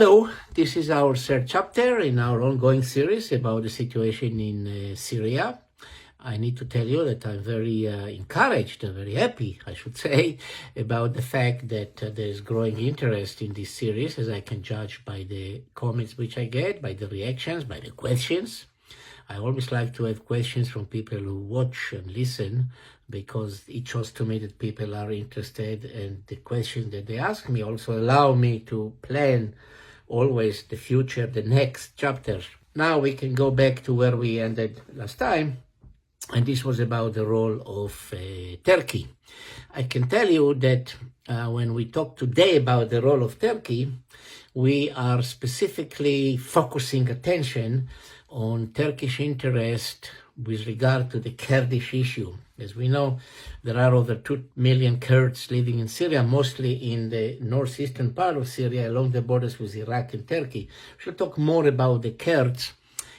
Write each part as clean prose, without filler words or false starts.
Hello, this is our third chapter in our ongoing series about the situation in Syria. I need to tell you that I'm very encouraged and very happy, I should say, about the fact that there is growing interest in this series, as I can judge by the comments which I get, by the reactions, by the questions. I always like to have questions from people who watch and listen, because it shows to me that people are interested, and the questions that they ask me also allow me to plan always the future, the next chapter. Now we can go back to where we ended last time, and this was about the role of Turkey. I can tell you that when we talk today about the role of Turkey, we are specifically focusing attention on Turkish interest with regard to the Kurdish issue. As we know, there are over 2 million Kurds living in Syria, mostly in the northeastern part of Syria, along the borders with Iraq and Turkey. We shall talk more about the Kurds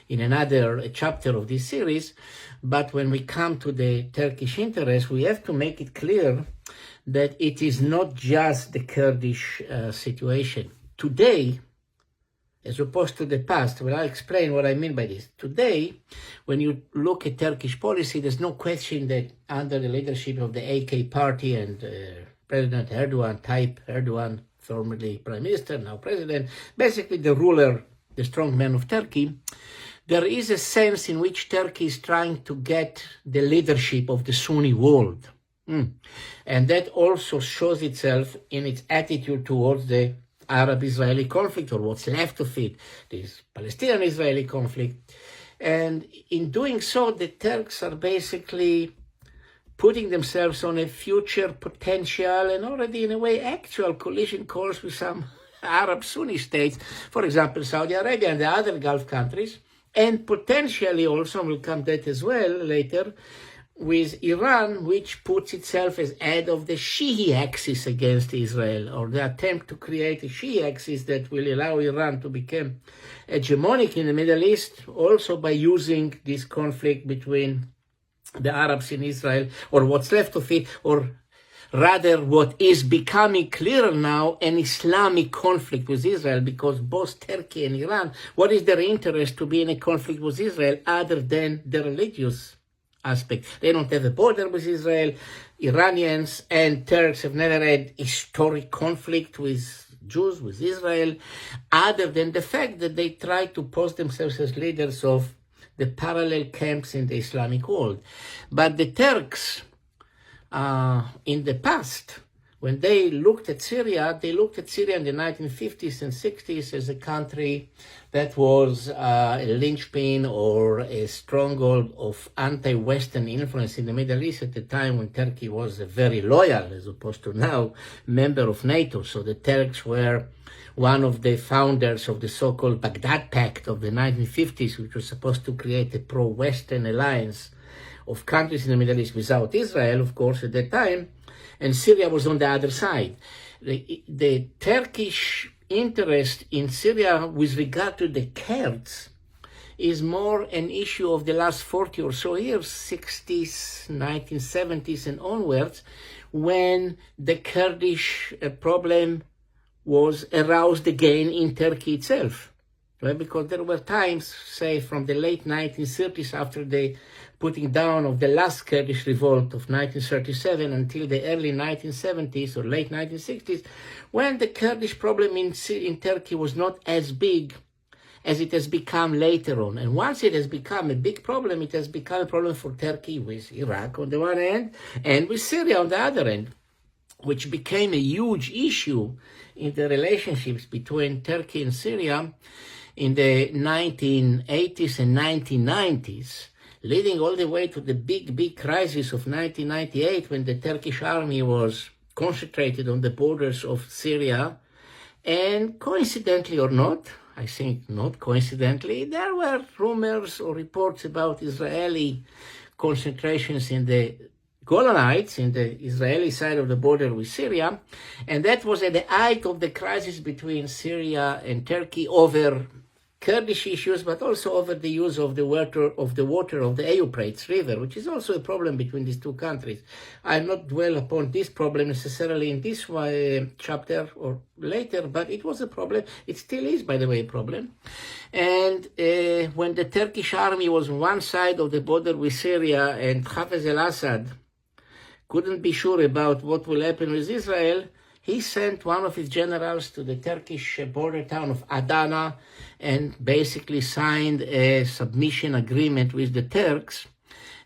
in another chapter of this series, but when we come to the Turkish interest, we have to make it clear that it is not just the Kurdish situation. Today, as opposed to the past, well, I'll explain what I mean by this. Today, when you look at Turkish policy, there's no question that under the leadership of the AK party and President Erdogan, Tayyip Erdogan, formerly Prime Minister, now President, basically the ruler, the strong man of Turkey, there is a sense in which Turkey is trying to get the leadership of the Sunni world. And that also shows itself in its attitude towards the Arab-Israeli conflict, or what's left of it, this Palestinian-Israeli conflict. And in doing so, the Turks are basically putting themselves on a future potential and already in a way actual collision course with some Arab Sunni states, for example, Saudi Arabia and the other Gulf countries, and potentially also, we'll come to that as well later, with Iran, which puts itself as head of the Shi'i axis against Israel, or the attempt to create a Shi'i axis that will allow Iran to become hegemonic in the Middle East, also by using this conflict between the Arabs in Israel, or what's left of it, or rather what is becoming clearer now, an Islamic conflict with Israel, because both Turkey and Iran, what is their interest to be in a conflict with Israel other than the religious aspect? They don't have a border with Israel. Iranians and Turks have never had historic conflict with Jews, with Israel, other than the fact that they try to pose themselves as leaders of the parallel camps in the Islamic world. But the Turks, in the past, when they looked at Syria, they looked at Syria in the 1950s and 60s as a country that was a linchpin or a stronghold of anti-Western influence in the Middle East at the time when Turkey was a very loyal, as opposed to now, member of NATO. So the Turks were one of the founders of the so-called Baghdad Pact of the 1950s, which was supposed to create a pro-Western alliance of countries in the Middle East without Israel, of course, at that time. And Syria was on the other side. The Turkish interest in Syria with regard to the Kurds is more an issue of the last 40 or so years, 60s, 1970s and onwards, when the Kurdish problem was aroused again in Turkey itself. Right? Because there were times, say, from the late 1930s, after the putting down of the last Kurdish revolt of 1937 until the early 1970s or late 1960s, when the Kurdish problem in Turkey was not as big as it has become later on. And once it has become a big problem, it has become a problem for Turkey with Iraq on the one hand and with Syria on the other end, which became a huge issue in the relationships between Turkey and Syria in the 1980s and 1990s, leading all the way to the big crisis of 1998, when the Turkish army was concentrated on the borders of Syria. And coincidentally or not, I think not coincidentally, there were rumors or reports about Israeli concentrations in the Golan Heights, in the Israeli side of the border with Syria. And that was at the height of the crisis between Syria and Turkey over Kurdish issues, but also over the use of the water of the Euphrates River, which is also a problem between these two countries. I'll not dwell upon this problem necessarily in this chapter or later, but it was a problem. It still is, by the way, a problem. And when the Turkish army was on one side of the border with Syria and Hafez al-Assad couldn't be sure about what will happen with Israel, he sent one of his generals to the Turkish border town of Adana and basically signed a submission agreement with the Turks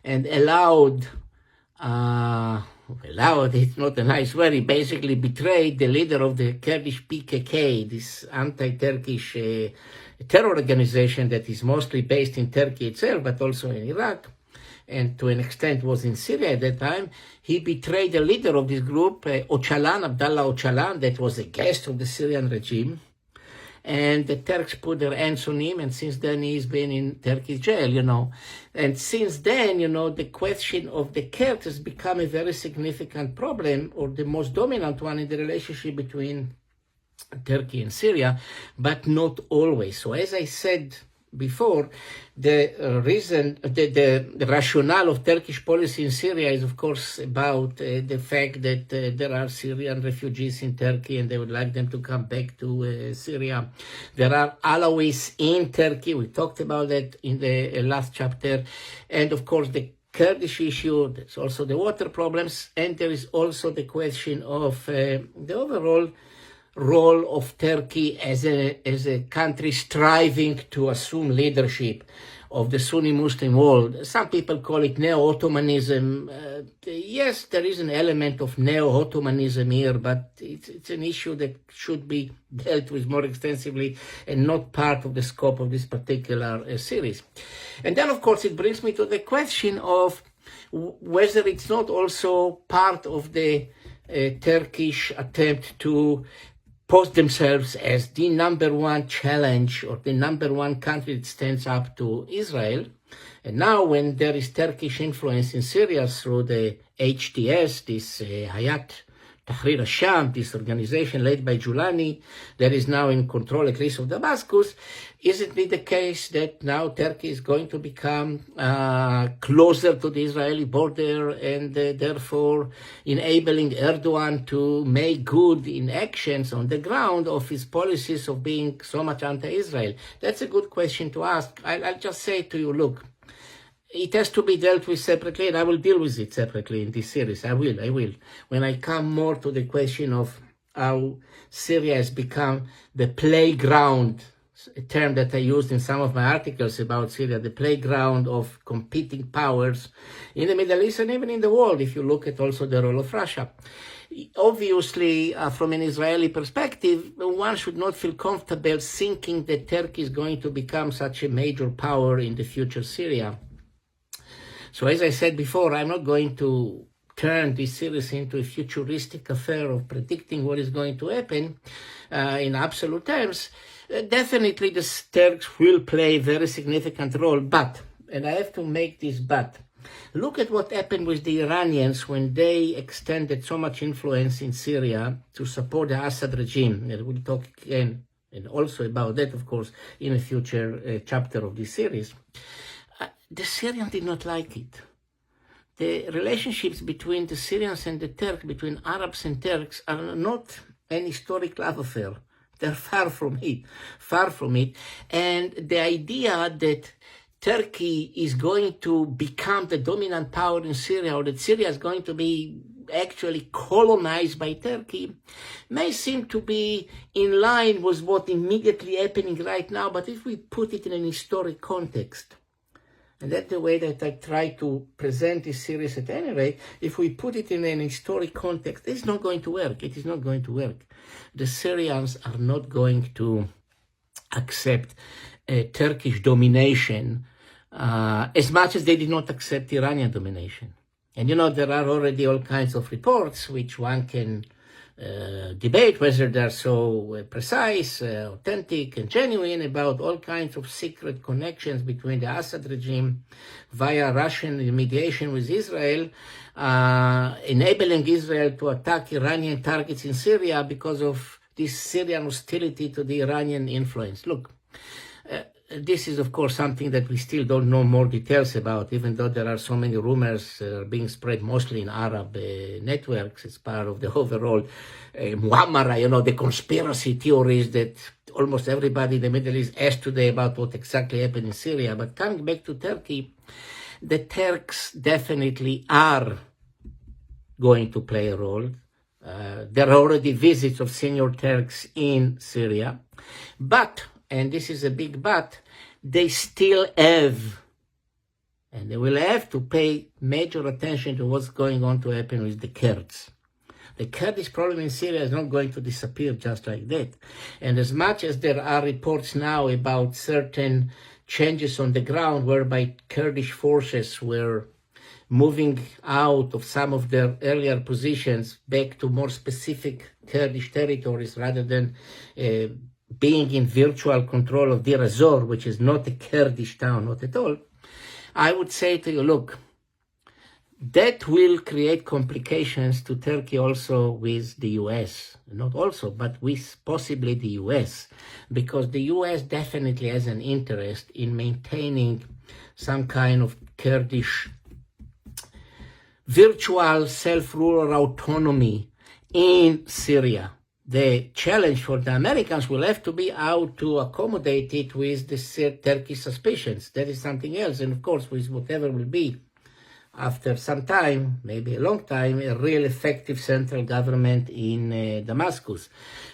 and allowed, it's not a nice word, he basically betrayed the leader of the Kurdish PKK, this anti-Turkish terror organization that is mostly based in Turkey itself, but also in Iraq, and to an extent was in Syria at that time. He betrayed the leader of this group, Abdallah Öcalan, that was a guest of the Syrian regime. And the Turks put their hands on him, and since then he's been in Turkish jail, And since then, the question of the Kurds has become a very significant problem, or the most dominant one in the relationship between Turkey and Syria, but not always. So as I said before, the reason, the rationale of Turkish policy in Syria is, of course, about the fact that there are Syrian refugees in Turkey and they would like them to come back to Syria. There are Alawis in Turkey. We talked about that in the last chapter. And, of course, the Kurdish issue, there's also the water problems, and there is also the question of the overall role of Turkey as a country striving to assume leadership of the Sunni Muslim world. Some people call it neo-Ottomanism. Yes, there is an element of neo-Ottomanism here, but it's an issue that should be dealt with more extensively and not part of the scope of this particular series. And then, of course, it brings me to the question of whether it's not also part of the Turkish attempt to post themselves as the number one challenge or the number one country that stands up to Israel. And now when there is Turkish influence in Syria through the HTS, this Hayat Tahrir al-Sham, this organization led by Julani, that is now in control at least of Damascus, isn't it the case that now Turkey is going to become closer to the Israeli border and therefore enabling Erdogan to make good in actions on the ground of his policies of being so much anti-Israel? That's a good question to ask. I'll just say to you, look, it has to be dealt with separately, and I will deal with it separately in this series. I will. When I come more to the question of how Syria has become the playground, a term that I used in some of my articles about Syria, the playground of competing powers in the Middle East and even in the world, if you look at also the role of Russia. Obviously, from an Israeli perspective, one should not feel comfortable thinking that Turkey is going to become such a major power in the future Syria. So as I said before, I'm not going to turn this series into a futuristic affair of predicting what is going to happen in absolute terms. Definitely the Turks will play a very significant role, but, and I have to make this but, look at what happened with the Iranians when they extended so much influence in Syria to support the Assad regime. And we'll talk again and also about that, of course, in a future chapter of this series. The Syrians did not like it. The relationships between the Syrians and the Turks, between Arabs and Turks, are not an historic love affair. They're far from it. And the idea that Turkey is going to become the dominant power in Syria, or that Syria is going to be actually colonized by Turkey, may seem to be in line with what immediately happening right now, but if we put it in an historic context, and that's the way that I try to present this series at any rate, if we put it in an historic context, it's not going to work. It is not going to work. The Syrians are not going to accept Turkish domination as much as they did not accept Iranian domination. And there are already all kinds of reports which one can debate whether they're so precise, authentic, and genuine about all kinds of secret connections between the Assad regime via Russian mediation with Israel, enabling Israel to attack Iranian targets in Syria because of this Syrian hostility to the Iranian influence. Look, this is, of course, something that we still don't know more details about, even though there are so many rumors being spread mostly in Arab networks. It's part of the overall muamara, the conspiracy theories that almost everybody in the Middle East asks today about what exactly happened in Syria. But coming back to Turkey, the Turks definitely are going to play a role. There are already visits of senior Turks in Syria. But, and this is a big but, they still have, and they will have to pay major attention to what's going on to happen with the Kurds. The Kurdish problem in Syria is not going to disappear just like that. And as much as there are reports now about certain changes on the ground whereby Kurdish forces were moving out of some of their earlier positions back to more specific Kurdish territories rather than being in virtual control of Deir ez-Zor, which is not a Kurdish town, not at all, I would say to you, look, that will create complications to Turkey also with the US. Not also, but with possibly the US, because the US definitely has an interest in maintaining some kind of Kurdish virtual self-rule or autonomy in Syria. The challenge for the Americans will have to be how to accommodate it with the Turkish suspicions. That is something else. And of course, with whatever will be, after some time, maybe a long time, a real effective central government in Damascus.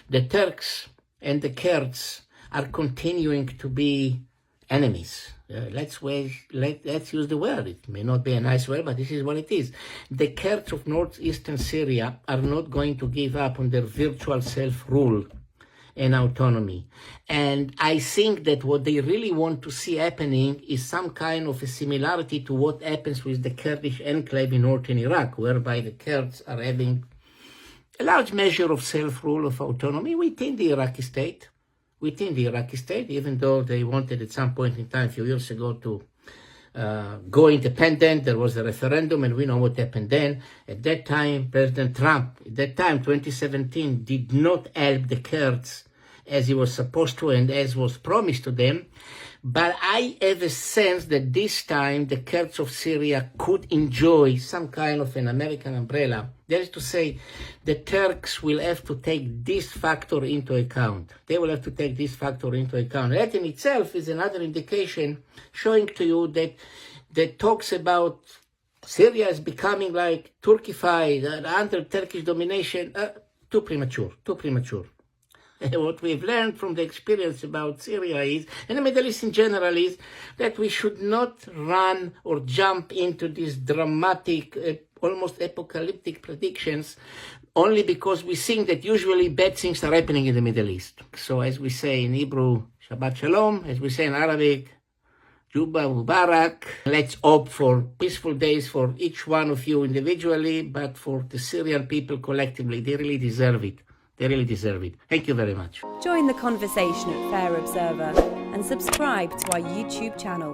The Turks and the Kurds are continuing to be enemies. Let's use the word. It may not be a nice word, but this is what it is. The Kurds of northeastern Syria are not going to give up on their virtual self-rule and autonomy. And I think that what they really want to see happening is some kind of a similarity to what happens with the Kurdish enclave in northern Iraq, whereby the Kurds are having a large measure of self-rule, of autonomy within the Iraqi state. Even though they wanted at some point in time, a few years ago, to go independent. There was a referendum, and we know what happened then. At that time, President Trump, 2017, did not help the Kurds as he was supposed to and as was promised to them. But I have a sense that this time the Kurds of Syria could enjoy some kind of an American umbrella. That is to say, the Turks will have to take this factor into account. They will have to take this factor into account. That in itself is another indication showing to you that talks about Syria is becoming like Turkified, under Turkish domination, too premature. What we've learned from the experience about Syria is, and the Middle East in general, is that we should not run or jump into these dramatic, almost apocalyptic predictions only because we think that usually bad things are happening in the Middle East. So as we say in Hebrew, Shabbat Shalom, as we say in Arabic, Juba Mubarak. Let's hope for peaceful days for each one of you individually, but for the Syrian people collectively. They really deserve it. Thank you very much. Join the conversation at Fair Observer and subscribe to our YouTube channel.